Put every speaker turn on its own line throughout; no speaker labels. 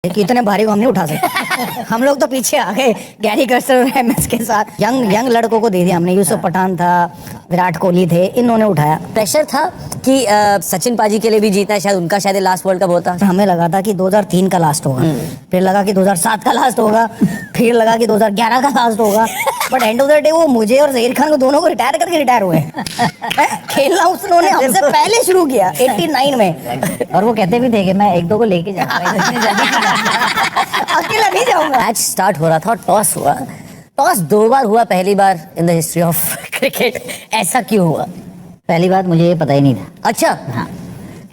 कि इतने भारी को हम नहीं उठा सकते। हम लोग तो पीछे आ गए गैरी कर्स्टर और एमएस के साथ। यंग लड़कों को दे दिया हमने। यूसुफ पठान था, विराट कोहली थे, इन्होंने उठाया।
प्रेशर था कि सचिन पाजी के लिए भी जीतना है, शायद उनका शायद लास्ट वर्ल्ड कप होता।
हमें लगा था कि 2003 का लास्ट होगा, फिर लगा कि 2007 का लास्ट होगा, फिर लगा कि 2011 का लास्ट होगा। But end of the day वो मुझे और जहीर खान को दोनों को रिटायर करके रिटायर हुए। खेलना उन्होंने हमसे पहले शुरू किया 89 में। और वो कहते भी थे कि मैं एक दो को लेके जाऊंगा, अकेला नहीं जाऊंगा।
मैच स्टार्ट हो रहा था और टॉस हुआ। टॉस 2 बार हुआ पहली बार in the history of cricket. ऐसा क्यों हुआ?
पहली बात मुझे ये पता ही नहीं था।
अच्छा, हाँ।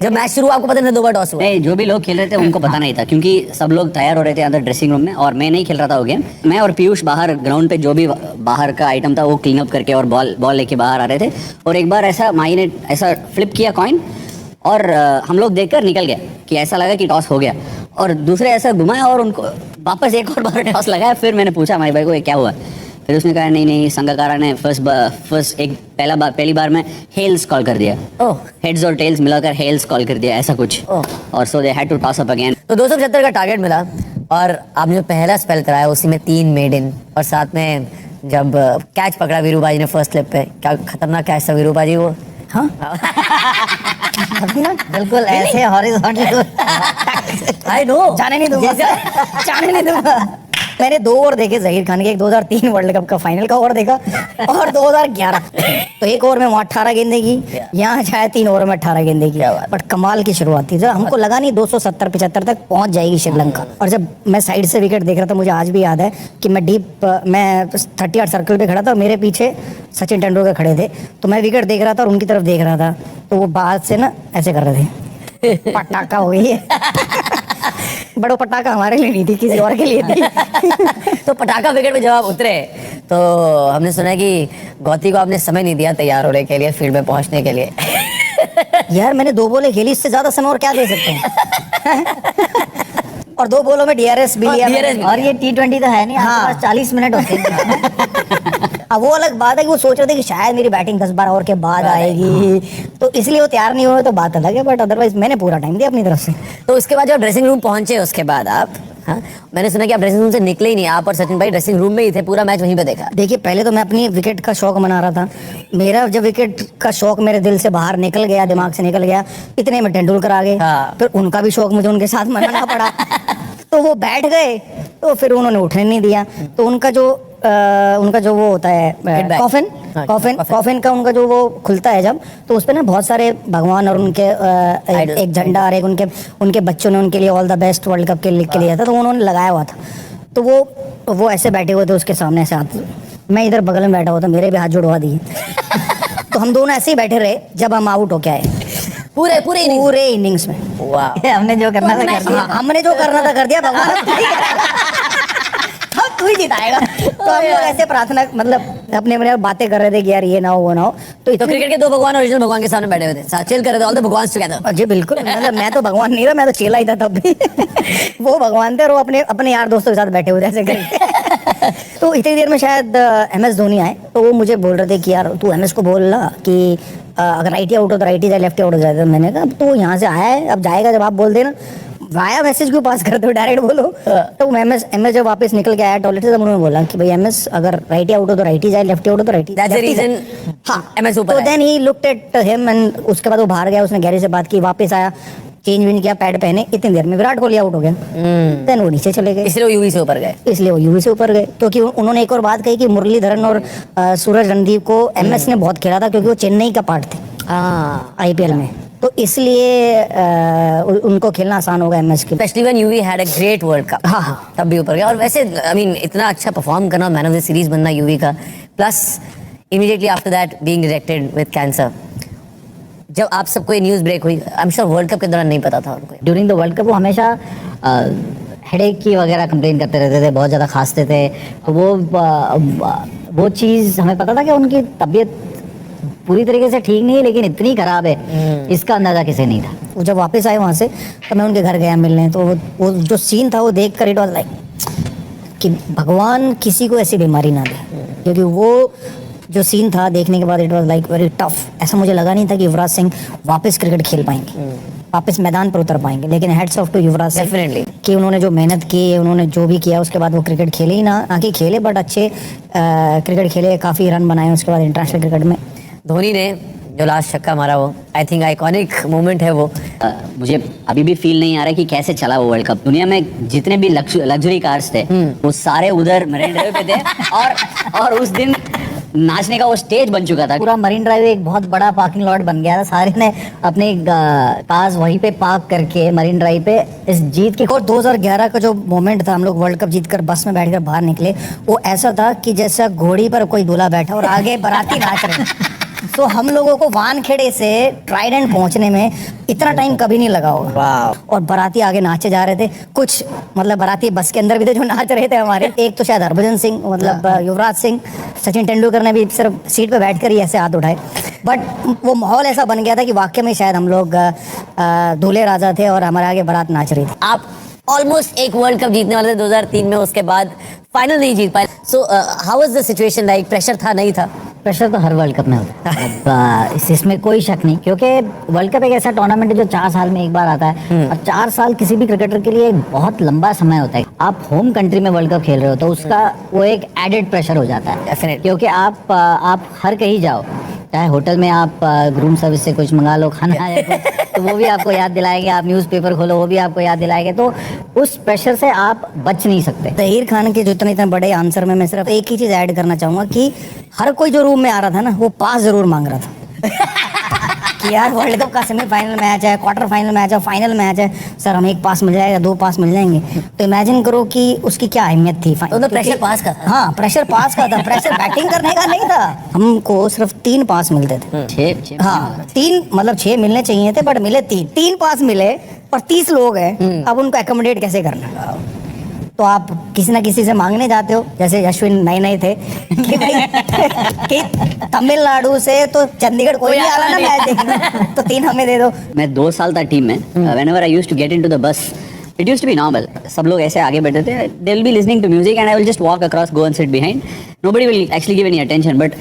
जब मैच शुरू आपको पता नहीं था 2 बार टॉस हुआ?
नहीं, जो भी लोग खेल रहे थे उनको पता नहीं था, क्योंकि सब लोग तैयार हो रहे थे अंदर ड्रेसिंग रूम में और मैं नहीं खेल रहा था वो गेम। मैं और पीयूष बाहर ग्राउंड पे जो भी बाहर का आइटम था वो क्लीन अप करके और बॉल लेके बाहर आ रहे थे। और एक बार ऐसा माही ने ऐसा फ्लिप किया कॉइन और हम लोग देखकर निकल गए कि ऐसा लगा कि टॉस हो गया। और दूसरे ऐसा घुमाया और उनको वापस एक और बार टॉस लगाया। फिर मैंने पूछा माही भाई को ये क्या हुआ? फिर उसने कहा नहीं संगाकारा ने पहली बार में हेल्स कॉल कर दिया।
ओह,
हेड्स और टेल्स मिलाकर हेल्स कॉल कर दिया, ऐसा कुछ। और so they had to toss up again.
तो 275 का टारगेट मिला और आपने जो पहला स्पेल कराया उसी में 3 मेडन और साथ में जब कैच पकड़ा वीरू बाजी ने फर्स्ट स्लिप पे, क्या खतरनाक कैच था वीरू बाजी वो।
हाँ बिल्कुल ऐसे हॉरिजॉन्टल।
आई नो,
जाने नहीं दूंगा, जाने नहीं दूंगा। मैंने 2 ओवर देखे जहीर खान के, एक 2003 वर्ल्ड कप का फाइनल का ओवर देखा और 2011। तो एक ओवर में वो 18 गेंदें की, यहाँ शायद 3 ओवर में 18 गेंदें की। बट कमाल की शुरुआत थी। जब हमको लगा नहीं 270-75 तक पहुंच जाएगी श्रीलंका। और जब मैं साइड से विकेट देख रहा था, मुझे आज भी याद है कि मैं 38 सर्कल पे खड़ा था, मेरे पीछे सचिन तेंदुलकर खड़े थे। तो मैं विकेट देख रहा था और उनकी तरफ देख रहा था। तो वो बाहर से ना ऐसे कर रहे थे, पटाखा हो गई है। बड़ो पटाखा हमारे लिए नहीं थी, किसी और के लिए थी।
तो पटाखा विकेट में जब आप उतरे तो हमने सुना कि गौती को आपने समय नहीं दिया तैयार होने के लिए, फील्ड में पहुंचने के लिए।
यार मैंने 2 बॉलें खेली, इससे ज्यादा समय और क्या दे सकते हैं? और 2 बॉलों में डीआरएस भी लिया और ये T20 तो है नहीं। हाँ, 40 मिनट होते हैं। अब वो अलग बात है कि वो सोच रहे थे कि शायद मेरी बैटिंग 10-12 ओवर के बाद आएगी, तो इसलिए वो तैयार नहीं हुए, तो बात अलग है। बट अदरवाइज मैंने पूरा टाइम दिया अपनी तरफ से।
तो उसके बाद जब ड्रेसिंग रूम पहुंचे उसके बाद आप, हाँ, मैंने सुना कि आप ड्रेसिंग रूम से निकले ही नहीं, आप और सचिन भाई ड्रेसिंग रूम में ही थे, पूरा मैच वहीं पे देखा।
देखिए, पहले तो मैं अपनी विकेट का शौक मना रहा था। मेरा जब विकेट का शौक मेरे दिल से बाहर निकल गया, दिमाग से निकल गया, इतने में तेंदुलकर आ गए।
हाँ।
फिर उनका भी शौक मुझे उनके साथ मनाना पड़ा। तो वो बैठ गए, तो फिर उन्होंने उठने नहीं दिया। तो उनका जो वो होता है कॉफिन का उनका जो वो खुलता है जब, तो उस पे ना बहुत सारे भगवान और उनके एक झंडा और एक उनके बच्चों ने उनके लिए all the best world cup के लिख के लिया था, तो उन्होंने लगाया हुआ था। तो वो ऐसे बैठे हुए थे उसके सामने से हाथ, मैं इधर बगल में बैठा हुआ था, मेरे भी हाथ जुड़वा दिए। तो हम दोनों ऐसे ही बैठे रहे जब हम आउट होके आए पूरे इनिंग्स में। हमने जो करना था कर दिया। भगवान तू ही जिताएगा। तो हम लोग ऐसे प्रार्थना, मतलब अपने में बातें कर रहे थे कि यार ये ना हो वो ना हो। तो
क्रिकेट के 2 भगवान ओरिजिनल भगवान के सामने बैठे हुए थे, साथ चिल कर रहे थे, ऑल द भगवान्स टुगेदर।
जी बिल्कुल, मतलब मैं तो भगवान नहीं था, मैं तो चेला ही था तब भी। वो भगवान थे और वो अपने यार दोस्तों के साथ बैठे हुए थे ऐसे करके। तो इतनी देर में शायद MS धोनी आए, तो वो मुझे बोल रहे थे कि यार तू MS को बोलना कि अगर राइट आउट हो तो राइट ही जाए, लेफ्ट आउट हो जाए। तो मैंने कहा अब तो यहाँ से आया है, अब जाएगा जब आप बोल देना, वाया मैसेज क्यों पास करते हो, डायरेक्ट बोलो। तो MS जब वापस निकल के आया टॉयलेट से, तब उन्होंने बोला कि भाई MS अगर राइट आउट हो तो राइट ही जाए, लेफ्ट आउट हो तो राइट ही।
That's the reason.
हाँ,
MS ऊपर
तो
है।
Then he looked at him and उसके बाद वो बाहर गया, उसने गैरी से बात की, वापस आया, चेंज विन किया, पैड पहने, इतनी देर में विराट कोहली आउट हो गया। देन वो नीचे चले गए,
इसलिए वो यूवी से ऊपर गए।
क्योंकि उन्होंने एक और बात कही कि मुरलीधरन और सूरज रणदीप को MS ने बहुत खेला था, क्योंकि वो चेन्नई का पार्ट थे IPL में, तो इसलिए उनको खेलना आसान होगा MS के।
Specially when UV had a great world cup. हाँ, तब भी ऊपर गया। और वैसे आई मीन इतना अच्छा परफॉर्म करना, मैन ऑफ द सीरीज बनना यूवी का, plus immediately after that being detected with cancer. जब आप सबको ये न्यूज़ ब्रेक हुई, I am sure world cup के दौरान नहीं पता था उनको।
ड्यूरिंग द वर्ल्ड कप वो हमेशा हेडेक की वगैरह कंप्लेन करते रहते थे, बहुत ज़्यादा खांसते थे। तो वो चीज़ हमें पता था कि उनकी तबीयत पूरी तरीके से ठीक नहीं है, लेकिन इतनी खराब है इसका अंदाज़ा किसी नहीं था। वो जब वापस आए वहाँ से, तो मैं उनके घर गया मिलने, तो वो जो सीन था वो देख कर इट वॉज लाइक कि भगवान किसी को ऐसी बीमारी ना दे। क्योंकि वो जो सीन था देखने के बाद it was like very tough. ऐसा मुझे लगा नहीं था कि युवराज सिंह वापस क्रिकेट खेल पाएंगे। वापस मैदान पर उतर पाएंगे। लेकिन hats off to Yuvraj Singh
Definitely.
कि उन्होंने जो मेहनत की, उन्होंने जो भी किया, उसके बाद वो क्रिकेट खेले ही ना कि खेले, बट अच्छे क्रिकेट खेले, काफ़ी रन बनाए उसके बाद इंटरनेशनल क्रिकेट में।
धोनी ने जो लास्ट छक्का मारा, वो आई थिंक आइकॉनिक मोमेंट है वो।
मुझे अभी भी फील नहीं आ रहा है कि कैसे चला वो वर्ल्ड कप। दुनिया में जितने भी लग्जरी कार्स थे वो सारे उधर मरीन ड्राइव पे थे और उस दिन नाचने का वो स्टेज बन चुका था।
पूरा मरीन ड्राइव एक बहुत बड़ा पार्किंग लॉट बन गया था, सारे ने अपने कार्स वहीं पे पार्क करके मरीन ड्राइव पे इस जीत के। और 2011 का जो मोमेंट था, हम लोग वर्ल्ड कप जीतकर बस में बैठकर बाहर निकले, वो ऐसा था कि जैसा घोड़ी पर कोई दूल्हा बैठा और आगे बाराती नाच रहे। तो हम लोगों को वानखेड़े से ट्राइडेंट पहुंचने में इतना टाइम कभी नहीं लगा होगा। और बाराती आगे नाचे जा रहे थे, कुछ मतलब बाराती बस के अंदर भी थे जो नाच रहे थे हमारे। एक तो शायद हरभजन सिंह, मतलब युवराज सिंह, सचिन तेंदुलकर ने भी सिर्फ सीट पे बैठकर ही ऐसे हाथ उठाए। बट वो माहौल ऐसा बन गया था कि वाकई में शायद हम लोग दूल्हे राजा थे और हमारे आगे बारात नाच रही थी।
आप ऑलमोस्ट एक वर्ल्ड कप जीतने वाले थे 2003 में, उसके बाद फाइनल नहीं जीत पाए। So how was the situation like? Pressure था, नहीं था?
प्रेशर तो हर वर्ल्ड कप में होता है। अब इसमें कोई शक नहीं, क्योंकि वर्ल्ड कप एक ऐसा टूर्नामेंट है जो 4 साल में एक बार आता है, और 4 साल किसी भी क्रिकेटर के लिए एक बहुत लंबा समय होता है। आप होम कंट्री में वर्ल्ड कप खेल रहे हो तो उसका वो एक एडेड प्रेशर हो जाता है।
Definitely.
क्योंकि आप हर कहीं जाओ, चाहे होटल में आप रूम सर्विस से कुछ मंगा लो, खाना आए तो वो भी आपको याद दिलाएंगे, आप न्यूज़पेपर खोलो वो भी आपको याद दिलाएंगे, तो उस प्रेशर से आप बच नहीं सकते। तहीर खान के जो इतने बड़े आंसर में मैं सिर्फ एक ही चीज़ ऐड करना चाहूँगा कि हर कोई जो रूम में आ रहा था ना, वो पास जरूर मांग रहा था कि यार वर्ल्ड कप का सेमीफाइनल मैच है, क्वार्टर फाइनल मैच है, फाइनल मैच है, सर हमें 1 पास मिल जाएगा, 2 पास मिल जाएंगे। तो इमेजिन करो कि उसकी क्या अहमियत थी।
तो प्रेशर पास का था।
हाँ, प्रेशर पास का था, प्रेशर बैटिंग करने का नहीं था। हमको सिर्फ 3 पास मिलते थे।
6
हाँ, 3 मतलब 6 मिलने चाहिए थे, बट मिले 3 पास मिले, और 30 लोग हैं, अब उनको एकोमोडेट कैसे करना? तो आप किसी ना किसी से मांगने जाते हो, जैसे अश्विन नए थे कि भाई कि तमिलनाडु से तो चंडीगढ़ कोई नहीं आ रहा ना मैच देखने, तो 3 हमें दे दो।
मैं 2 साल था टीम में। Whenever I used to get into the bus, it used to be normal. सब लोग ऐसे आगे बैठे थे, they will be listening to music and I will just walk across, go and sit behind, nobody will actually give any attention. But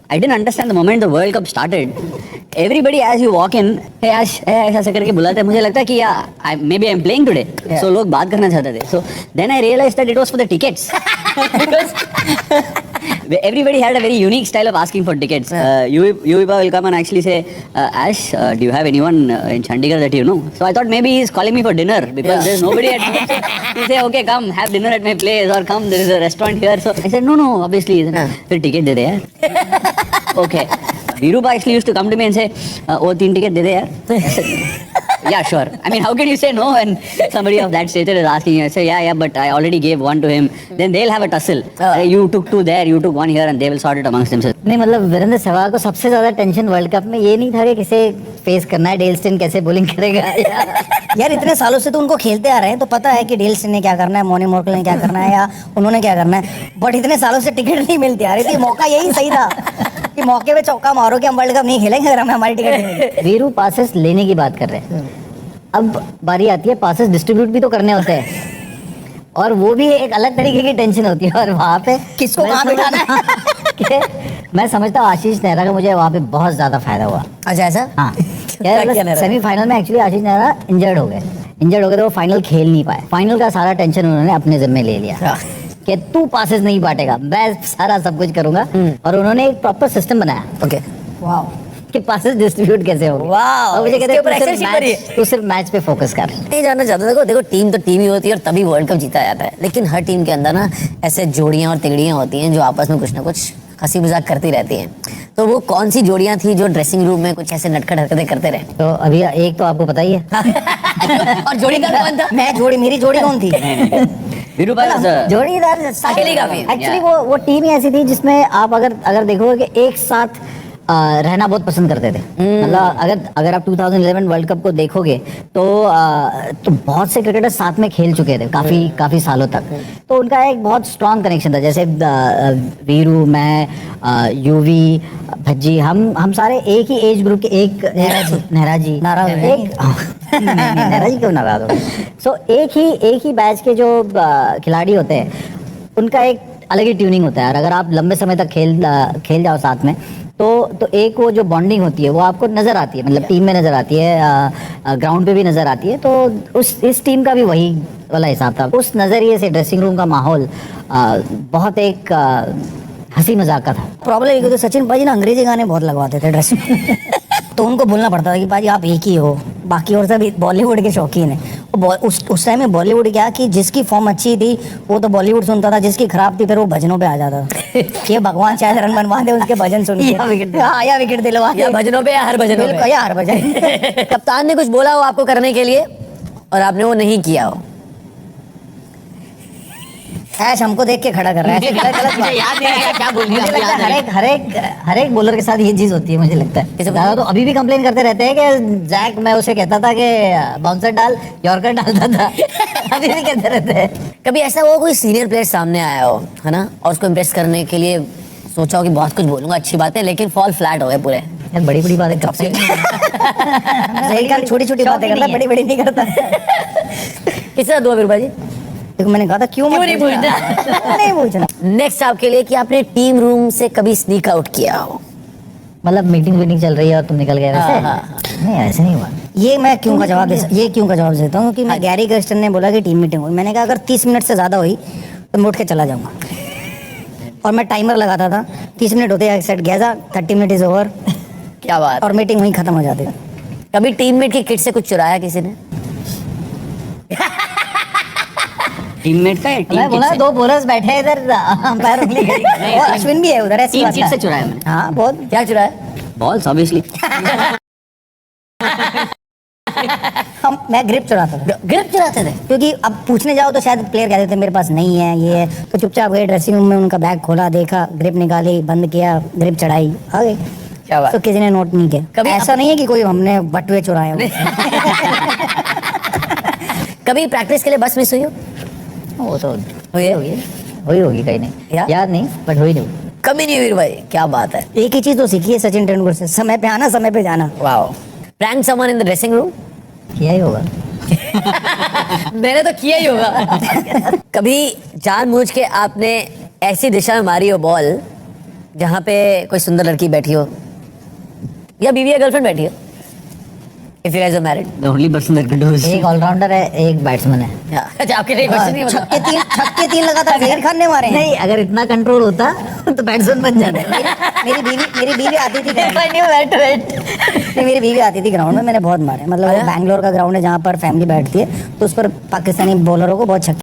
I didn't understand the moment the World Cup started. Everybody as you walk in, hey Ash, hey, ऐसा करके बुलाते हैं। मुझे लगता है कि maybe I'm playing today.
Yeah.
So लोग बात करना चाहते थे. So then I realized that it was for the tickets. Because everybody had a very unique style of asking for tickets. Yuvipa will come and actually say, Ash, do you have anyone in Chandigarh that you know? So I thought maybe he's calling me for dinner because there's nobody at home. He say, okay, come have dinner at my place, or come, there is a restaurant here. So I said, no, obviously. फिर ticket दे दे यार. Okay. Virupa actually used to come to me and say, "Oh, 3 ticket दे दे यार." Yeah, sure. I mean, how can you say no when somebody of that stature is asking you? I say, yeah, but I already gave 1 to him. Then they'll have a tussle. You took 2 there, you took 1 here, and they will sort it amongst themselves.
नहीं, मतलब वीरेंद्र सहवाग को सबसे ज्यादा tension world cup में ये नहीं था कि किसे फेस करना है, डेल स्टेन कैसे बॉलिंग करेगा। यार इतने सालों से तो उनको खेलते आ रहे हैं, तो पता है कि डेल स्टेन ने क्या करना है, मोनी मोर्कल ने क्या करना है, या उन्होंने क्या करना है, बट इतने सालों से टिकट नहीं मिलती आ रही थी। मौका यही सही था कि मौके पे चौका मारो कि हम वर्ल्ड कप नहीं खेलेंगे अगर हमें हमारी टिकट नहीं मिली। वीरू पासेस लेने की बात कर रहे हैं, अब बारी आती है पासेस डिस्ट्रीब्यूट भी तो करने होते हैं, और वो भी एक अलग तरीके की टेंशन होती है। और वहाँ पे किसको कहाँ बिठाना है मैं समझता हूँ आशीष नेहरा का मुझे वहाँ पे बहुत ज़्यादा फायदा हुआ।
अच्छा, ऐसा?
हाँ, सेमीफाइनल में एक्चुअली आशीष नेहरा इंजर्ड हो गए तो वो फाइनल खेल नहीं पाए। फाइनल का सारा टेंशन उन्होंने अपने जिम्मे ले लिया कि तू पासेस नहीं बांटेगा, मैं सारा सब कुछ करूंगा। और उन्होंने एक प्रॉपर सिस्टम बनाया।
ओके,
वाह, कि पासेस डिस्ट्रीब्यूट कैसे होंगे।
वाह,
मुझे कहते
हैं
तू सिर्फ मैच पे फोकस कर।
नहीं जानना चाहता, देखो टीम तो टीम ही होती है और तभी वर्ल्ड कप जीता जाता है, लेकिन हर टीम के अंदर ना ऐसे जोड़ियां और तिगड़ियां होती हैं जो आपस में कुछ ना कुछ हंसी मजाक करती रहती हैं। तो वो कौन सी जोड़ियां थी जो ड्रेसिंग रूम में कुछ ऐसे नटखट हरकतें करते रहे?
तो अभी एक तो आपको पता ही है।
और जोड़ीदार कौन था?
मेरी जोड़ी कौन थी? जोड़ीदार
अकेली काफी है।
एक्चुअली वो टीम ही ऐसी थी जिसमें आप अगर देखोगे कि एक साथ रहना बहुत पसंद करते थे। मतलब अगर आप 2011 वर्ल्ड कप को देखोगे तो बहुत से क्रिकेटर साथ में खेल चुके थे काफी सालों तक, तो उनका एक बहुत स्ट्रांग कनेक्शन था। जैसे वीरू, मैं, यूवी, भज्जी, हम सारे एक ही एज ग्रुप के, एक नेहरा जी नेहरा जी क्यों नाराज हो? सो एक ही बैच के जो खिलाड़ी होते हैं उनका एक अलग ही ट्यूनिंग होता है। और अगर आप लंबे समय तक खेल जाओ साथ में
तो एक वो जो बॉन्डिंग होती है वो आपको नजर आती है, मतलब टीम में नजर आती है, ग्राउंड पे भी नजर आती है। तो इस टीम का भी वही वाला हिसाब था। उस नजरिए से ड्रेसिंग रूम का माहौल बहुत एक हंसी मजाक का था।
प्रॉब्लम ये तो सचिन भाजी ना अंग्रेजी गाने बहुत लगवाते थे ड्रेस में तो उनको बोलना पड़ता था कि भाजी आप एक ही हो, बाकी और सब बॉलीवुड के शौकीन है। उस टाइम में बॉलीवुड क्या कि जिसकी फॉर्म अच्छी थी वो तो बॉलीवुड सुनता था, जिसकी खराब थी फिर वो भजनों पे आ जाता था ये भगवान शायद रन बनवा दे उसके भजन सुन के, हाँ या विकेट दिलवा
या भजनों पे या हर भजनों पे,
या हर भजन
कप्तान ने कुछ बोला हो आपको करने के लिए और आपने वो नहीं किया हो।
ऐश हमको देख के खड़ा कर रहा है, ऐसे गलत बात।
याद नहीं आएगा क्या बोल
मुझे लगता है हर एक बॉलर के साथ ये चीज होती है। मुझे लगता है
कैसे
दादा तो अभी भी कंप्लेन करते रहते हैं कि जैक, मैं उसे कहता था कि बाउंसर डाल, यॉर्कर डालता था अभी भी कहते रहते हैं।
कभी ऐसा हुआ कोई सीनियर प्लेयर सामने आया हो, है ना, और उसको इम्प्रेस करने के लिए सोचा हो कि बहुत कुछ बोलूंगा, अच्छी बात है, लेकिन फॉल फ्लैट हो गए पूरे?
यार बड़ी बड़ी बातें कब से
सही कहा, छोटी छोटी बातें करता, बड़ी बड़ी नहीं करता
किस तरह दुआ बिरबा जी?
देखो मैंने कहा था क्यों
नहीं पूछना
नहीं पूछना।
नेक्स्ट आपके लिए कि आपने टीम रूम से कभी स्नीक आउट किया हो?
मतलब मीटिंग चल रही है और तुम निकल गए वैसे?
हाँ।
नहीं ऐसे नहीं हुआ।
ये क्यों का जवाब देता हूँ कि मैं गैरी कर्स्टन ने बोला कि टीम मीटिंग हुई, मैंने कहा अगर 30 मिनट से ज्यादा हुई तो मैं उठ के चला जाऊंगा और मैं टाइमर लगाता था, 30 मिनट होते हैं सेट गया 30 मिनट इज ओवर,
क्या बात।
और मीटिंग वहीं खत्म हो जाती।
कभी टीममेट की किट से कुछ चुराया किसी ने?
टीममेट का या टीम
मैं बोला
किट से?
दो बॉलर्स बैठे हैं इधर, अंपायर उंगली करी।
और अश्विन भी है उधर, ऐसी
टीम
बात
किट से
है।
चुराया मैंने
हाँ बहुत।
क्या चुराया?
Balls obviously.
मैं ग्रिप चुराता था,
ग्रिप चुराते थे?
क्योंकि अब पूछने जाओ तो शायद प्लेयर कह देते हैं मेरे पास नहीं है ये है, तो चुपचाप गए ड्रेसिंग रूम में, उनका बैग खोला, देखा, ग्रिप निकाली, बंद किया, ग्रिप चढ़ाई, आ गई।
क्या बात।
तो किसी ने नोट नहीं किया।
कभी
ऐसा नहीं है कि कोई हमने बटुए चुराए हो।
कभी प्रैक्टिस के लिए बस मिस हुई हो?
वो तो
हुई है?
होगी कहीं नहीं,
या?
याद नहीं बट हुई नहीं।
कभी नहीं हुई भाई, क्या बात है।
एक ही चीज तो सीखी है सचिन तेंदुलकर से, समय पे आना, समय पे जाना।
Wow. Prank someone in the dressing room?
किया ही होगा।
मैंने तो किया ही होगा। कभी जानबूझ के आपने ऐसी दिशा में मारी हो बॉल जहां पे कोई सुंदर लड़की बैठी हो या बीवी या गर्लफ्रेंड बैठी हो? If you guys are married?
The only person that can do is
एक ऑलराउंडर है, एक बैट्समैन है।
अच्छा, आपके लिए क्वेश्चन नहीं बता।
छक्के तीन लगातार जहीर खान ने मारे हैं।
नहीं, अगर इतना कंट्रोल होता तो बैट्समैन बन जाता।
मेरी बीवी आती थी ground में।
वेट
नहीं, मेरी बीवी आती थी ग्राउंड में, मैंने बहुत मारे, मतलब वो बैंगलोर का ग्राउंड है जहाँ पर फैमिली बैठती है, तो उस पर पाकिस्तानी बॉलरों को बहुत छक्के